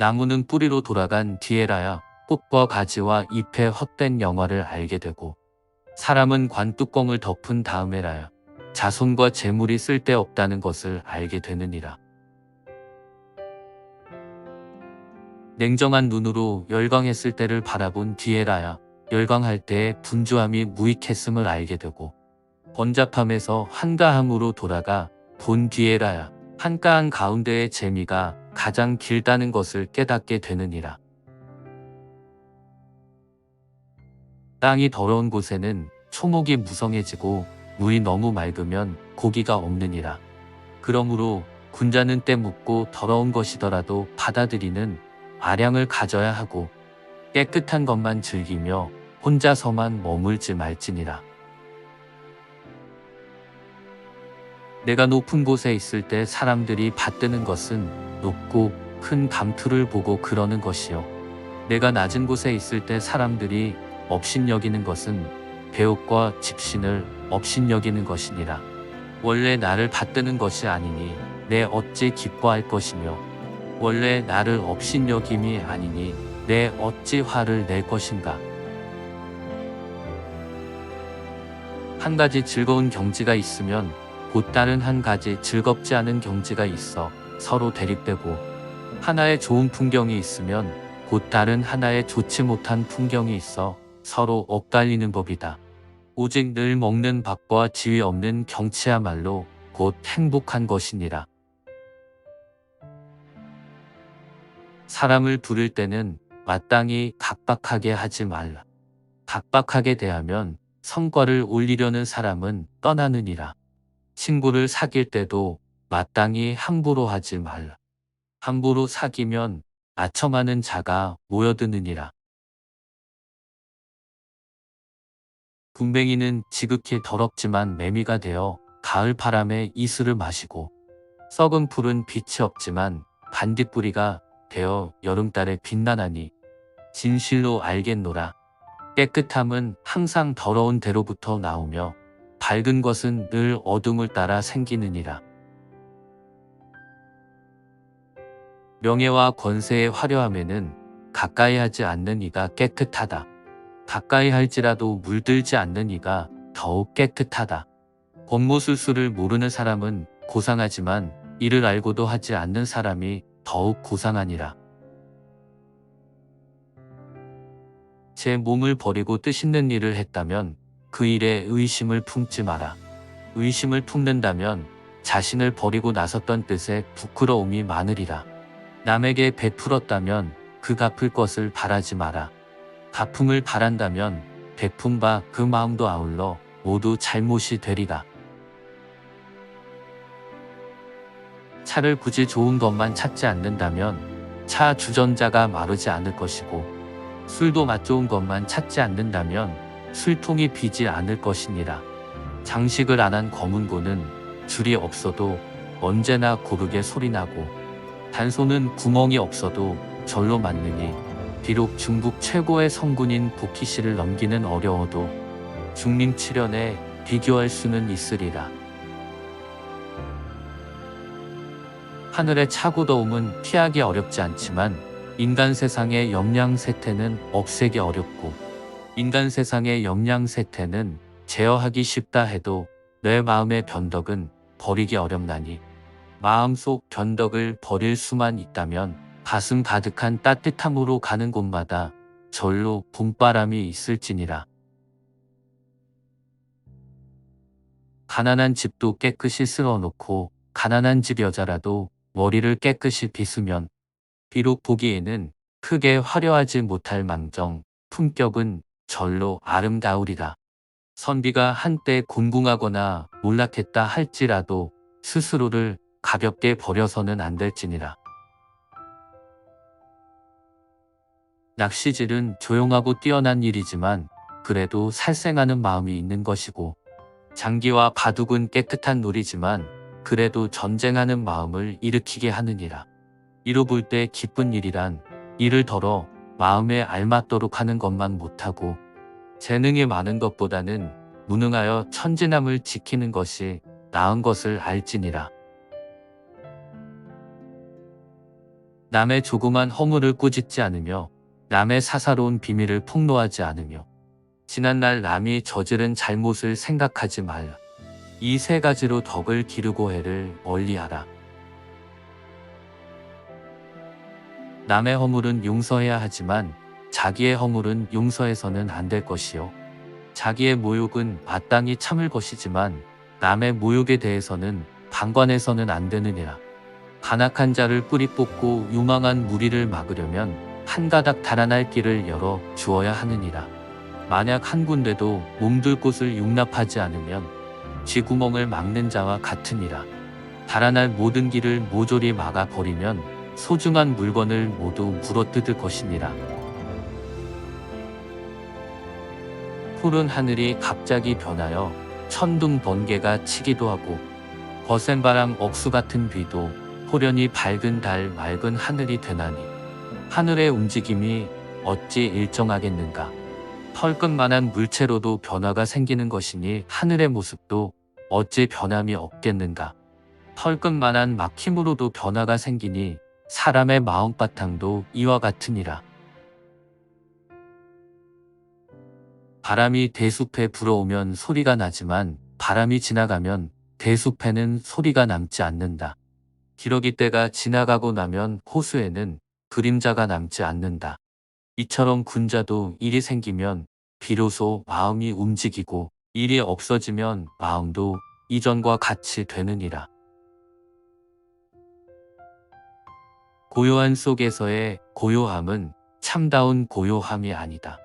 나무는 뿌리로 돌아간 뒤에라야 꽃과 가지와 잎의 헛된 영화를 알게 되고, 사람은 관뚜껑을 덮은 다음에라야 자손과 재물이 쓸데없다는 것을 알게 되느니라. 냉정한 눈으로 열광했을 때를 바라본 뒤에라야 열광할 때의 분주함이 무익했음을 알게 되고, 번잡함에서 한가함으로 돌아가 본 뒤에라야 한가한 가운데의 재미가 가장 길다는 것을 깨닫게 되느니라. 땅이 더러운 곳에는 초목이 무성해지고 물이 너무 맑으면 고기가 없느니라. 그러므로 군자는 때 묻고 더러운 것이더라도 받아들이는 아량을 가져야 하고, 깨끗한 것만 즐기며 혼자서만 머물지 말지니라. 내가 높은 곳에 있을 때 사람들이 받드는 것은 높고 큰 감투를 보고 그러는 것이요, 내가 낮은 곳에 있을 때 사람들이 업신여기는 것은 배옷과 집신을 업신여기는 것이니라. 원래 나를 받드는 것이 아니니 내 어찌 기뻐할 것이며, 원래 나를 업신여김이 아니니 내 어찌 화를 낼 것인가. 한 가지 즐거운 경지가 있으면 곧 다른 한 가지 즐겁지 않은 경지가 있어 서로 대립되고, 하나의 좋은 풍경이 있으면 곧 다른 하나의 좋지 못한 풍경이 있어 서로 엇갈리는 법이다. 오직 늘 먹는 밥과 지위 없는 경치야말로 곧 행복한 것이니라. 사람을 부를 때는 마땅히 각박하게 하지 말라. 각박하게 대하면 성과를 올리려는 사람은 떠나느니라. 친구를 사귈 때도 마땅히 함부로 하지 말라. 함부로 사귀면 아첨하는 자가 모여드느니라. 군뱅이는 지극히 더럽지만 매미가 되어 가을 바람에 이슬을 마시고, 썩은 풀은 빛이 없지만 반딧불이가 되어 여름달에 빛나나니 진실로 알겠노라. 깨끗함은 항상 더러운 데로부터 나오며 밝은 것은 늘 어둠을 따라 생기느니라. 명예와 권세의 화려함에는 가까이 하지 않는 이가 깨끗하다. 가까이 할지라도 물들지 않는 이가 더욱 깨끗하다. 권모술수를 모르는 사람은 고상하지만 이를 알고도 하지 않는 사람이 더욱 고상하니라. 제 몸을 버리고 뜻있는 일을 했다면 그 일에 의심을 품지 마라. 의심을 품는다면 자신을 버리고 나섰던 뜻에 부끄러움이 많으리라. 남에게 베풀었다면 그 갚을 것을 바라지 마라. 갚음을 바란다면 베푼 바 그 마음도 아울러 모두 잘못이 되리라. 차를 굳이 좋은 것만 찾지 않는다면 차 주전자가 마르지 않을 것이고, 술도 맛 좋은 것만 찾지 않는다면 술통이 비지 않을 것이니라. 장식을 안 한 검은고는 줄이 없어도 언제나 고르게 소리나고, 단소는 구멍이 없어도 절로 맞느니, 비록 중국 최고의 성군인 보키시를 넘기는 어려워도 중림칠연에 비교할 수는 있으리라. 하늘의 차고더움은 피하기 어렵지 않지만 인간 세상의 염량세태는 없애기 어렵고, 인간 세상의 염량세태는 제어하기 쉽다 해도 내 마음의 변덕은 버리기 어렵나니, 마음속 변덕을 버릴 수만 있다면 가슴 가득한 따뜻함으로 가는 곳마다 절로 봄바람이 있을지니라. 가난한 집도 깨끗이 쓸어놓고 가난한 집 여자라도 머리를 깨끗이 빗으면 비록 보기에는 크게 화려하지 못할 망정 품격은 절로 아름다우리라. 선비가 한때 곤궁하거나 몰락했다 할지라도 스스로를 가볍게 버려서는 안 될지니라. 낚시질은 조용하고 뛰어난 일이지만 그래도 살생하는 마음이 있는 것이고, 장기와 바둑은 깨끗한 놀이지만 그래도 전쟁하는 마음을 일으키게 하느니라. 이루 볼 때 기쁜 일이란 이를 덜어 마음에 알맞도록 하는 것만 못하고, 재능이 많은 것보다는 무능하여 천진함을 지키는 것이 나은 것을 알지니라. 남의 조그만 허물을 꾸짖지 않으며 남의 사사로운 비밀을 폭로하지 않으며 지난날 남이 저지른 잘못을 생각하지 말라. 이 세 가지로 덕을 기르고 해를 멀리하라. 남의 허물은 용서해야 하지만 자기의 허물은 용서해서는 안 될 것이요. 자기의 모욕은 마땅히 참을 것이지만 남의 모욕에 대해서는 방관해서는 안 되느니라. 간악한 자를 뿌리 뽑고 유망한 무리를 막으려면 한 가닥 달아날 길을 열어 주어야 하느니라. 만약 한 군데도 몸둘 곳을 용납하지 않으면 쥐구멍을 막는 자와 같으니라. 달아날 모든 길을 모조리 막아 버리면 소중한 물건을 모두 물어뜯을 것이니라. 푸른 하늘이 갑자기 변하여 천둥 번개가 치기도 하고 거센 바람 억수 같은 비도 호련히 밝은 달 맑은 하늘이 되나니 하늘의 움직임이 어찌 일정하겠는가. 털끝만한 물체로도 변화가 생기는 것이니 하늘의 모습도 어찌 변함이 없겠는가. 털끝만한 막힘으로도 변화가 생기니 사람의 마음바탕도 이와 같으니라. 바람이 대숲에 불어오면 소리가 나지만 바람이 지나가면 대숲에는 소리가 남지 않는다. 기러기 때가 지나가고 나면 호수에는 그림자가 남지 않는다. 이처럼 군자도 일이 생기면 비로소 마음이 움직이고 일이 없어지면 마음도 이전과 같이 되느니라. 고요한 속에서의 고요함은 참다운 고요함이 아니다.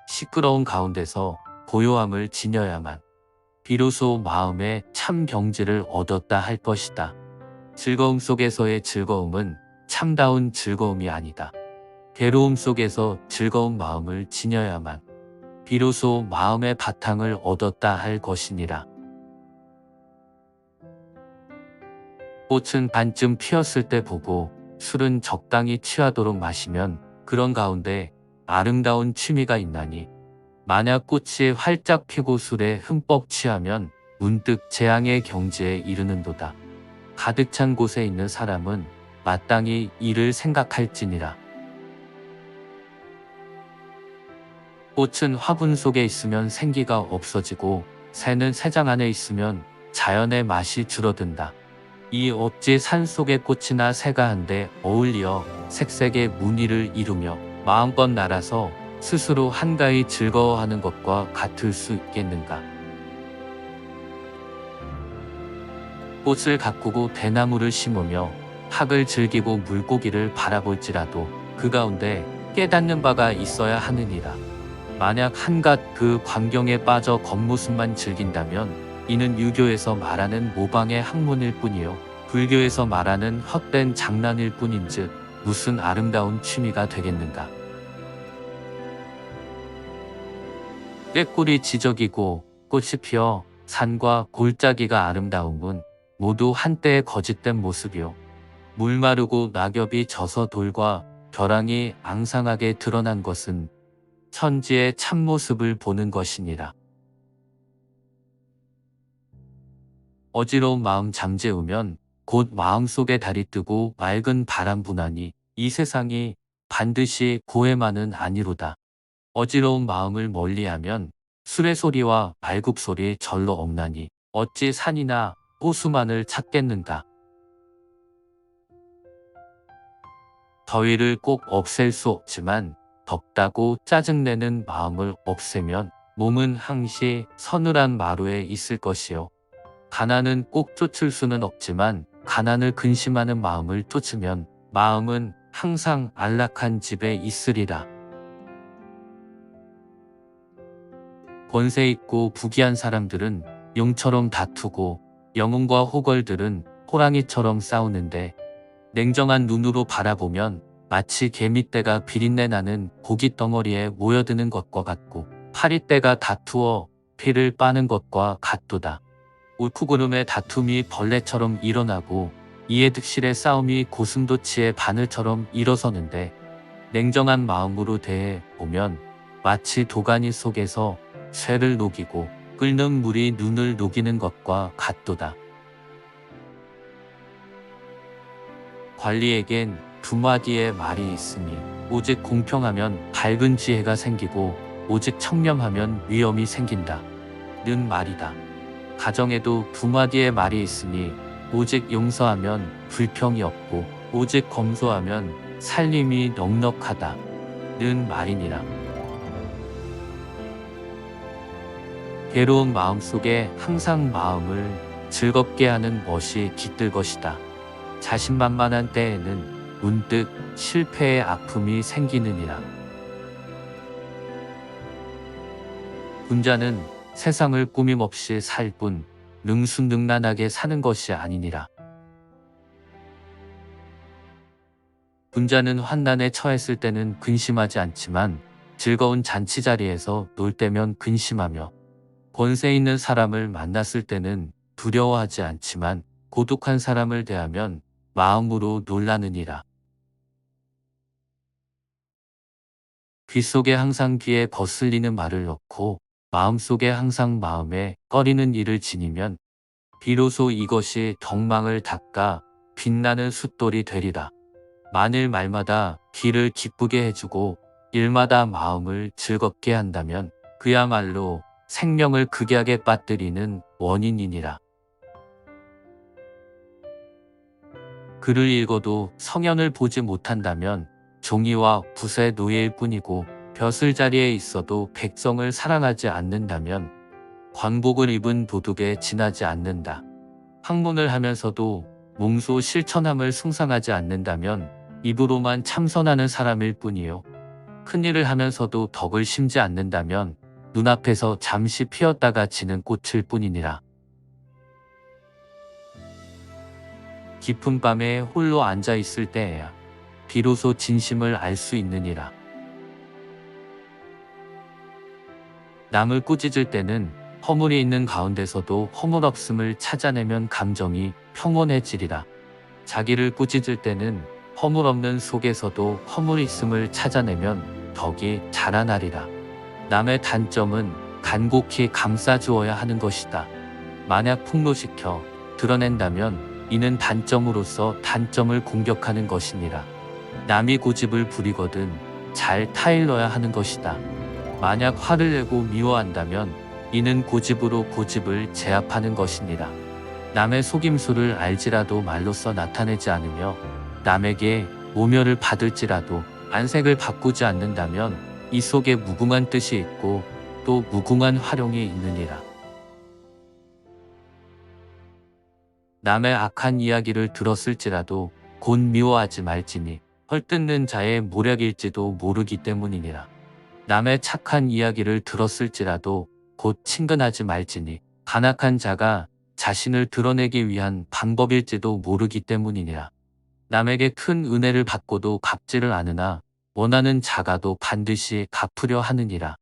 시끄러운 가운데서 고요함을 지녀야만 비로소 마음의 참 경지를 얻었다 할 것이다. 즐거움 속에서의 즐거움은 참다운 즐거움이 아니다. 괴로움 속에서 즐거운 마음을 지녀야만 비로소 마음의 바탕을 얻었다 할 것이니라. 꽃은 반쯤 피었을 때 보고 술은 적당히 취하도록 마시면 그런 가운데 아름다운 취미가 있나니 만약 꽃이 활짝 피고 술에 흠뻑 취하면 문득 재앙의 경지에 이르는도다. 가득 찬 곳에 있는 사람은 마땅히 이를 생각할지니라. 꽃은 화분 속에 있으면 생기가 없어지고 새는 새장 안에 있으면 자연의 맛이 줄어든다. 이 어찌 산 속의 꽃이나 새가 한데 어울리어 색색의 무늬를 이루며 마음껏 날아서 스스로 한가히 즐거워하는 것과 같을 수 있겠는가. 꽃을 가꾸고 대나무를 심으며 학을 즐기고 물고기를 바라볼지라도 그 가운데 깨닫는 바가 있어야 하느니라. 만약 한갓 그 광경에 빠져 겉모습만 즐긴다면 이는 유교에서 말하는 모방의 학문일 뿐이요 불교에서 말하는 헛된 장난일 뿐인즉 무슨 아름다운 취미가 되겠는가. 꾀꿀이 지적이고 꽃이 피어 산과 골짜기가 아름다움은 모두 한때의 거짓된 모습이요 물 마르고 낙엽이 져서 돌과 벼랑이 앙상하게 드러난 것은 천지의 참모습을 보는 것이니라. 어지러운 마음 잠재우면 곧 마음속에 달이 뜨고 맑은 바람 부나니 이 세상이 반드시 고해만은 아니로다. 어지러운 마음을 멀리하면 수레소리와 말굽소리 절로 없나니 어찌 산이나 호수만을 찾겠는가. 더위를 꼭 없앨 수 없지만 덥다고 짜증내는 마음을 없애면 몸은 항시 서늘한 마루에 있을 것이요. 가난은 꼭 쫓을 수는 없지만 가난을 근심하는 마음을 쫓으면 마음은 항상 안락한 집에 있으리라. 권세 있고 부귀한 사람들은 용처럼 다투고 영웅과 호걸들은 호랑이처럼 싸우는데 냉정한 눈으로 바라보면 마치 개미떼가 비린내 나는 고깃덩어리에 모여드는 것과 같고 파리떼가 다투어 피를 빠는 것과 같도다. 울쿠구름의 다툼이 벌레처럼 일어나고 이에 득실의 싸움이 고슴도치의 바늘처럼 일어서는데 냉정한 마음으로 대해 보면 마치 도가니 속에서 쇠를 녹이고 끓는 물이 눈을 녹이는 것과 같도다. 관리에겐 두 마디의 말이 있으니 오직 공평하면 밝은 지혜가 생기고 오직 청렴하면 위엄이 생긴다 는 말이다. 가정에도 두 마디의 말이 있으니 오직 용서하면 불평이 없고 오직 검소하면 살림이 넉넉하다 는 말이니라. 괴로운 마음 속에 항상 마음을 즐겁게 하는 멋이 깃들 것이다. 자신만만한 때에는 문득 실패의 아픔이 생기느니라. 군자는 세상을 꾸밈없이 살 뿐 능수능란하게 사는 것이 아니니라. 군자는 환난에 처했을 때는 근심하지 않지만 즐거운 잔치 자리에서 놀 때면 근심하며 권세 있는 사람을 만났을 때는 두려워하지 않지만 고독한 사람을 대하면 마음으로 놀라느니라. 귀 속에 항상 귀에 거슬리는 말을 넣고 마음속에 항상 마음에 꺼리는 일을 지니면 비로소 이것이 덕망을 닦아 빛나는 숫돌이 되리라. 만일 말마다 귀를 기쁘게 해주고 일마다 마음을 즐겁게 한다면 그야말로 생명을 극약에 빠뜨리는 원인이니라. 글을 읽어도 성현을 보지 못한다면 종이와 붓의 노예일 뿐이고 벼슬 자리에 있어도 백성을 사랑하지 않는다면 관복을 입은 도둑에 지나지 않는다. 학문을 하면서도 몽소 실천함을 숭상하지 않는다면 입으로만 참선하는 사람일 뿐이요. 큰일을 하면서도 덕을 심지 않는다면 눈앞에서 잠시 피었다가 지는 꽃일 뿐이니라. 깊은 밤에 홀로 앉아 있을 때에야 비로소 진심을 알 수 있느니라. 남을 꾸짖을 때는 허물이 있는 가운데서도 허물 없음을 찾아내면 감정이 평온해지리라. 자기를 꾸짖을 때는 허물 없는 속에서도 허물 있음을 찾아내면 덕이 자라나리라. 남의 단점은 간곡히 감싸주어야 하는 것이다. 만약 폭로시켜 드러낸다면 이는 단점으로서 단점을 공격하는 것이니라. 남이 고집을 부리거든 잘 타일러야 하는 것이다. 만약 화를 내고 미워한다면 이는 고집으로 고집을 제압하는 것이니라. 남의 속임수를 알지라도 말로써 나타내지 않으며 남에게 모멸을 받을지라도 안색을 바꾸지 않는다면 이 속에 무궁한 뜻이 있고 또 무궁한 활용이 있느니라. 남의 악한 이야기를 들었을지라도 곧 미워하지 말지니 헐뜯는 자의 모략일지도 모르기 때문이니라. 남의 착한 이야기를 들었을지라도 곧 친근하지 말지니 간악한 자가 자신을 드러내기 위한 방법일지도 모르기 때문이니라. 남에게 큰 은혜를 받고도 갚지를 않으나 원하는 자가도 반드시 갚으려 하느니라.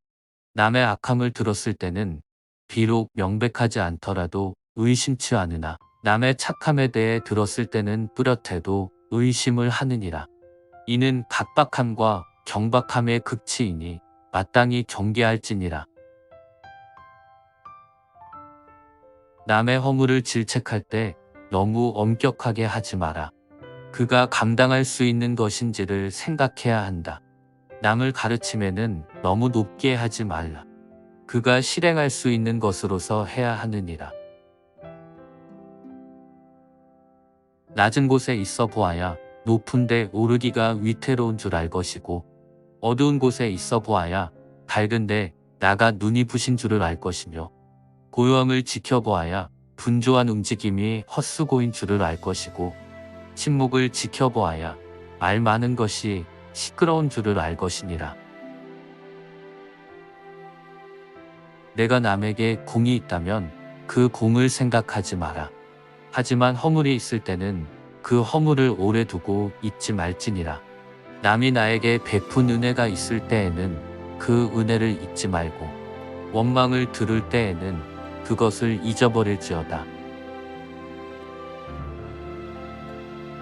남의 악함을 들었을 때는 비록 명백하지 않더라도 의심치 않으나 남의 착함에 대해 들었을 때는 뚜렷해도 의심을 하느니라. 이는 각박함과 경박함의 극치이니 마땅히 경계할지니라. 남의 허물을 질책할 때 너무 엄격하게 하지 마라. 그가 감당할 수 있는 것인지를 생각해야 한다. 남을 가르침에는 너무 높게 하지 말라. 그가 실행할 수 있는 것으로서 해야 하느니라. 낮은 곳에 있어 보아야 높은 데 오르기가 위태로운 줄 알 것이고 어두운 곳에 있어 보아야 밝은 데 나가 눈이 부신 줄을 알 것이며 고요함을 지켜보아야 분주한 움직임이 헛수고인 줄을 알 것이고 침묵을 지켜보아야 말 많은 것이 시끄러운 줄을 알 것이니라. 내가 남에게 공이 있다면 그 공을 생각하지 마라. 하지만 허물이 있을 때는 그 허물을 오래 두고 잊지 말지니라. 남이 나에게 베푼 은혜가 있을 때에는 그 은혜를 잊지 말고 원망을 들을 때에는 그것을 잊어버릴지어다.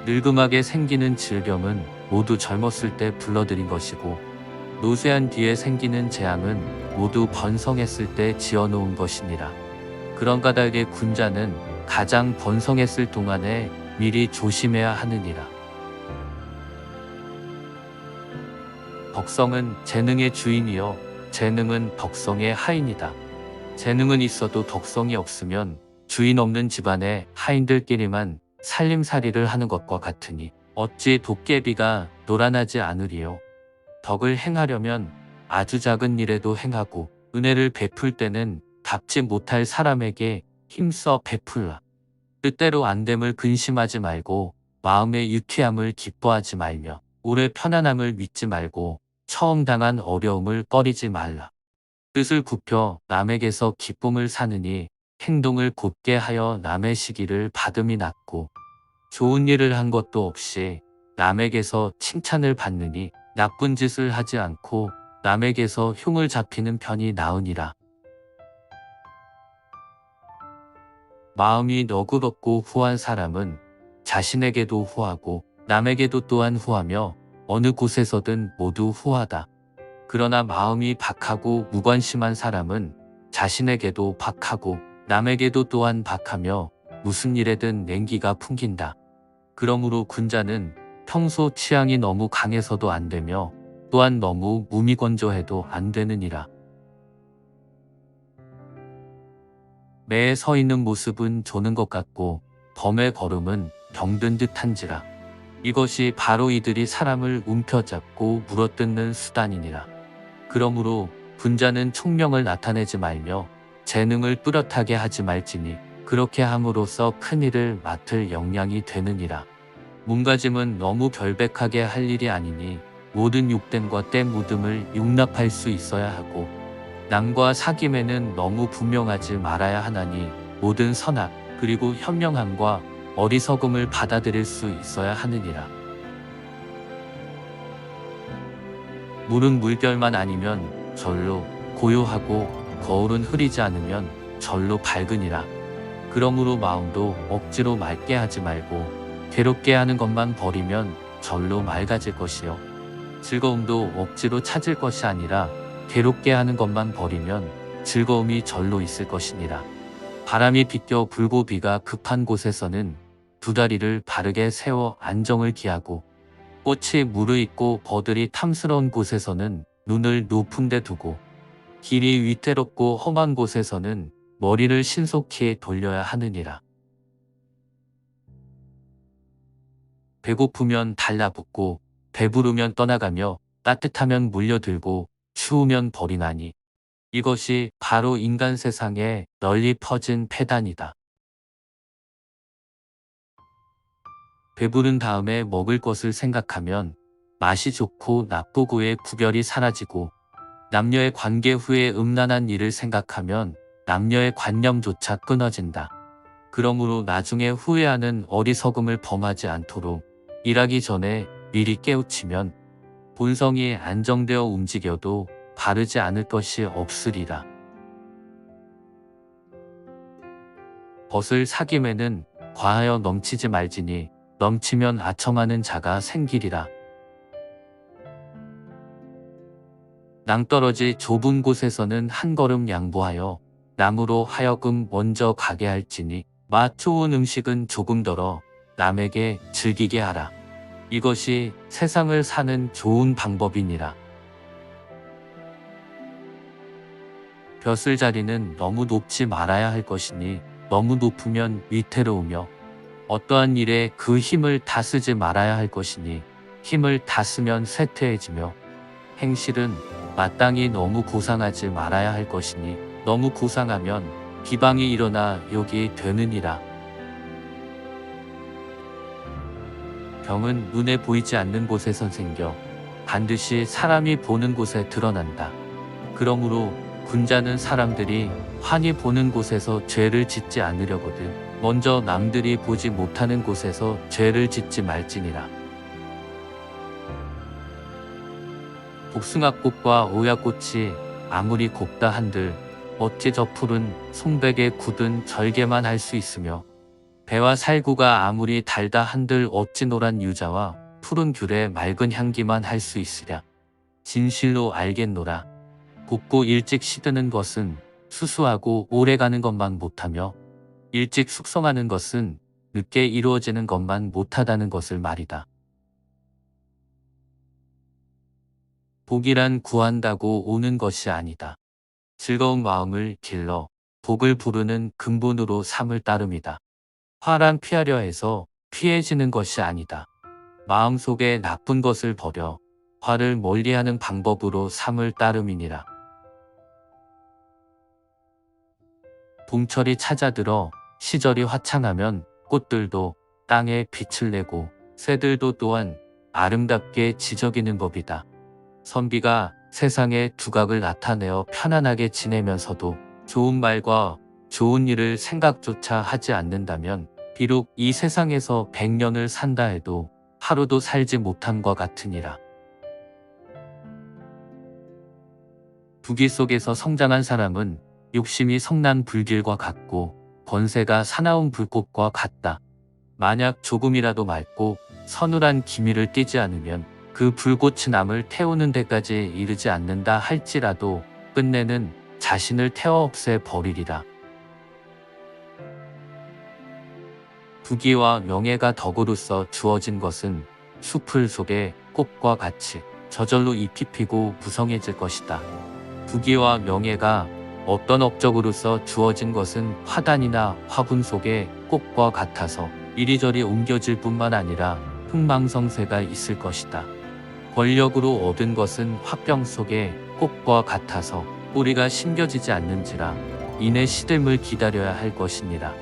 늙음하게 생기는 질병은 모두 젊었을 때 불러들인 것이고 노쇠한 뒤에 생기는 재앙은 모두 번성했을 때 지어놓은 것이니라. 그런 까닭에 군자는 가장 번성했을 동안에 미리 조심해야 하느니라. 덕성은 재능의 주인이요 재능은 덕성의 하인이다. 재능은 있어도 덕성이 없으면 주인 없는 집안의 하인들끼리만 살림살이를 하는 것과 같으니 어찌 도깨비가 놀아나지 않으리요. 덕을 행하려면 아주 작은 일에도 행하고 은혜를 베풀 때는 갚지 못할 사람에게 힘써 베풀라. 뜻대로 안됨을 근심하지 말고 마음의 유쾌함을 기뻐하지 말며 오래 편안함을 믿지 말고 처음 당한 어려움을 꺼리지 말라. 뜻을 굽혀 남에게서 기쁨을 사느니 행동을 곧게 하여 남의 시기를 받음이 낫고 좋은 일을 한 것도 없이 남에게서 칭찬을 받느니 나쁜 짓을 하지 않고 남에게서 흉을 잡히는 편이 나으니라. 마음이 너그럽고 후한 사람은 자신에게도 후하고 남에게도 또한 후하며 어느 곳에서든 모두 후하다. 그러나 마음이 박하고 무관심한 사람은 자신에게도 박하고 남에게도 또한 박하며 무슨 일에든 냉기가 풍긴다. 그러므로 군자는 평소 취향이 너무 강해서도 안 되며 또한 너무 무미건조해도 안 되느니라. 매에 서 있는 모습은 조는 것 같고 범의 걸음은 병든 듯한지라. 이것이 바로 이들이 사람을 움켜잡고 물어뜯는 수단이니라. 그러므로 군자는 총명을 나타내지 말며 재능을 뚜렷하게 하지 말지니 그렇게 함으로써 큰 일을 맡을 역량이 되느니라. 몸가짐은 너무 결백하게 할 일이 아니니 모든 욕됨과 때 묻음을 용납할 수 있어야 하고 남과 사귐에는 너무 분명하지 말아야 하나니 모든 선악 그리고 현명함과 어리석음을 받아들일 수 있어야 하느니라. 물은 물결만 아니면 절로 고요하고 거울은 흐리지 않으면 절로 밝으니라. 그러므로 마음도 억지로 맑게 하지 말고 괴롭게 하는 것만 버리면 절로 맑아질 것이요 즐거움도 억지로 찾을 것이 아니라 괴롭게 하는 것만 버리면 즐거움이 절로 있을 것이니라. 바람이 비껴 불고 비가 급한 곳에서는 두 다리를 바르게 세워 안정을 기하고 꽃이 무르익고 버들이 탐스러운 곳에서는 눈을 높은 데 두고 길이 위태롭고 험한 곳에서는 머리를 신속히 돌려야 하느니라. 배고프면 달라붙고 배부르면 떠나가며 따뜻하면 물려들고 추우면 버리나니 이것이 바로 인간 세상에 널리 퍼진 폐단이다. 배부른 다음에 먹을 것을 생각하면 맛이 좋고 나쁘고의 구별이 사라지고 남녀의 관계 후에 음란한 일을 생각하면 남녀의 관념조차 끊어진다. 그러므로 나중에 후회하는 어리석음을 범하지 않도록 일하기 전에 미리 깨우치면 본성이 안정되어 움직여도 바르지 않을 것이 없으리라. 벗을 사귐에는 과하여 넘치지 말지니 넘치면 아첨하는 자가 생기리라. 낭떠러지 좁은 곳에서는 한 걸음 양보하여 남으로 하여금 먼저 가게 할지니 맛 좋은 음식은 조금 덜어 남에게 즐기게 하라. 이것이 세상을 사는 좋은 방법이니라. 벼슬 자리는 너무 높지 말아야 할 것이니 너무 높으면 위태로우며 어떠한 일에 그 힘을 다 쓰지 말아야 할 것이니 힘을 다 쓰면 쇠퇴해지며 행실은 마땅히 너무 고상하지 말아야 할 것이니 너무 고상하면 비방이 일어나 욕이 되느니라. 병은 눈에 보이지 않는 곳에선 생겨 반드시 사람이 보는 곳에 드러난다. 그러므로 군자는 사람들이 환히 보는 곳에서 죄를 짓지 않으려거든 먼저 남들이 보지 못하는 곳에서 죄를 짓지 말지니라. 복숭아꽃과 오야꽃이 아무리 곱다 한들 어찌 저 푸른 송백에 굳은 절개만 할 수 있으며 배와 살구가 아무리 달다 한들 어찌 노란 유자와 푸른 귤의 맑은 향기만 할 수 있으랴. 진실로 알겠노라. 곱고 일찍 시드는 것은 수수하고 오래가는 것만 못하며 일찍 숙성하는 것은 늦게 이루어지는 것만 못하다는 것을 말이다. 복이란 구한다고 오는 것이 아니다. 즐거운 마음을 길러 복을 부르는 근본으로 삼을 따름이다. 화란 피하려 해서 피해지는 것이 아니다. 마음속에 나쁜 것을 버려 화를 멀리하는 방법으로 삼을 따름이니라. 봄철이 찾아들어 시절이 화창하면 꽃들도 땅에 빛을 내고 새들도 또한 아름답게 지저귀는 법이다. 선비가 세상의 두각을 나타내어 편안하게 지내면서도 좋은 말과 좋은 일을 생각조차 하지 않는다면 비록 이 세상에서 100년을 산다 해도 하루도 살지 못함과 같으니라. 부귀 속에서 성장한 사람은 욕심이 성난 불길과 같고 번새가 사나운 불꽃과 같다. 만약 조금이라도 맑고 서늘한 기미를 띠지 않으면 그 불꽃이 남을 태우는 데까지 이르지 않는다 할지라도 끝내는 자신을 태워 없애 버리리라. 부귀와 명예가 덕으로서 주어진 것은 수풀 속의 꽃과 같이 저절로 잎이 피고 무성해질 것이다. 부귀와 명예가 어떤 업적으로서 주어진 것은 화단이나 화분 속의 꽃과 같아서 이리저리 옮겨질 뿐만 아니라 흥망성쇠가 있을 것이다. 권력으로 얻은 것은 화병 속의 꽃과 같아서 뿌리가 심겨지지 않는지라 이내 시듦을 기다려야 할 것이니라.